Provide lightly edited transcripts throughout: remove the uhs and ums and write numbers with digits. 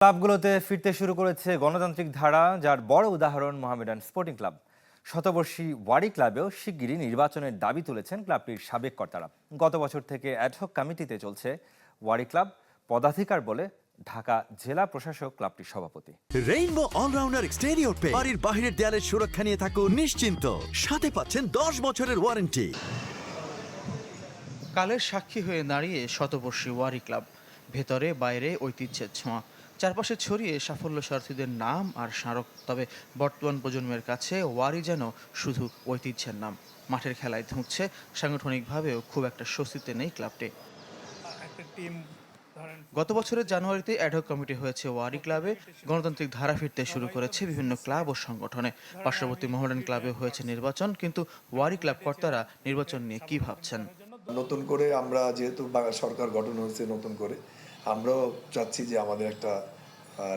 ক্লাবগুলোতে ফিরতে শুরু করেছে গণতান্ত্রিক ধারা, যার বড় উদাহরণ মোহামেডান স্পোর্টিং ক্লাব। শতবর্ষী ওয়ারি ক্লাবেও শিগগিরই নির্বাচনের দাবি তুলেছেন ক্লাবটির সাবেক কর্তারা। গত বছর থেকে অ্যাডহক কমিটিতে চলছে ওয়ারি ক্লাব পদাধিকার বলে ঢাকা জেলা প্রশাসক ক্লাবটির সভাপতি। রেইনবো অলরাউন্ডার এক্সটেরিয়র পে বাড়ির বাহিরের দেয়ালের সুরক্ষা নিয়ে থাকুন নিশ্চিন্ত, সাথে পাচ্ছেন 10 বছরের ওয়ারেন্টি। কালের সাক্ষী হয়ে দাঁড়িয়ে শতবর্ষী ওয়ারি ক্লাব, ভেতরে বাইরে ঐতিহ্যের ছোঁয়া, চারপাশে ছড়িয়ে সাফল্য সারথীদের নাম আর স্মারক। তবে বর্তমান প্রজন্মের কাছে ওয়ারি যেন শুধু ঐতিহ্যের নাম। মাঠের খেলায় ধুঁকছে, সাংগঠনিকভাবেও খুব একটা স্বস্তিতে নেই ক্লাবটি। গত বছরের জানুয়ারিতে অ্যাডহক কমিটি হয়েছে ওয়ারি ক্লাবে। গণতান্ত্রিক ধারা ফিরতে শুরু করেছে বিভিন্ন ক্লাব ও সংগঠনে। পার্শ্ববর্তী মোহামেডান ক্লাবে হয়েছে নির্বাচন, কিন্তু ওয়ারি ক্লাব কর্তারা নির্বাচন নিয়ে কি ভাবছেন? নতুন করে আমরা যেহেতু সরকার গঠন হয়েছে নতুন করে, আমরাও চাচ্ছি যে আমাদের একটা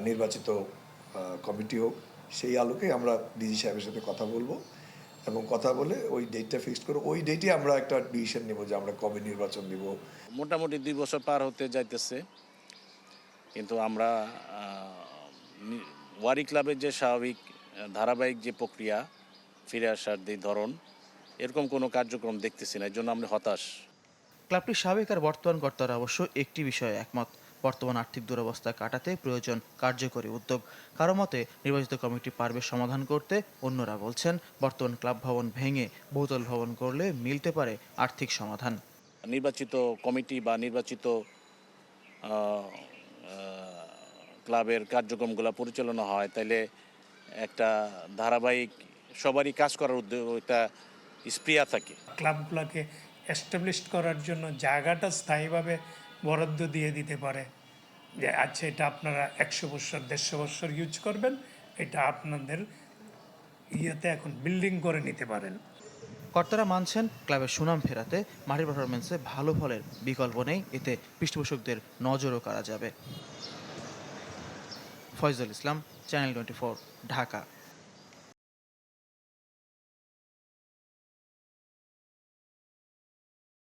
নির্বাচিত কমিটি হোক। সেই আলোকে আমরা ডিজি সাহেবের সাথে কথা বলবো এবং কথা বলে ওই ডেটটা ফিক্সড করে ওই ডেটে আমরা একটা ডিসিশন নেব যে আমরা কবে নির্বাচন দিব। মোটামুটি 2 বছর পার হতে যাইতেছে, কিন্তু আমরা ওয়ারি ক্লাবের যে স্বাভাবিক ধারাবাহিক যে প্রক্রিয়া, ফিরে আসার যে ধরন, এরকম কোনো কার্যক্রম দেখতেছি না। এর জন্য আমরা হতাশ। ক্লাবটির সাবেক আর বর্তমান কর্তারা অবশ্য একটি বিষয়ে একমত: বর্তমান আর্থিক দুরবস্থা কাটাতে প্রয়োজন কার্যকরী উদ্যোগ। কারো মতে নির্বাচিত কমিটি পারবে সমাধান করতে, অন্যরা বলছেন বর্তমান ক্লাব ভবন ভেঙে বহুতল ভবন করলে মিলতে পারে আর্থিক সমাধান। নির্বাচিত কমিটি বা নির্বাচিত ক্লাবের কার্যক্রমগুলো পরিচালনা হয়, তাইলে একটা ধারাবাহিক সবারই কাজ করার উদ্যোগ, একটা স্প্রিয়া থাকে। ক্লাবগুলোকে এস্টাবলিশ করার জন্য জায়গাটা স্থায়ীভাবে বরাদ্দ দিয়ে দিতে পারে, যে আচ্ছা এটা আপনারা 100 বছর 150 বছর ইউজ করবেন, এটা আপনাদের ইয়েতে এখন বিল্ডিং করে নিতে পারেন। কর্তারা মানছেন ক্লাবের সুনাম ফেরাতে মাঠের পারফরমেন্সে ভালো ফলের বিকল্প নেই, এতে পৃষ্ঠপোষকদের নজরও কাড়া যাবে। ফয়জুল ইসলাম, চ্যানেল 24, ঢাকা।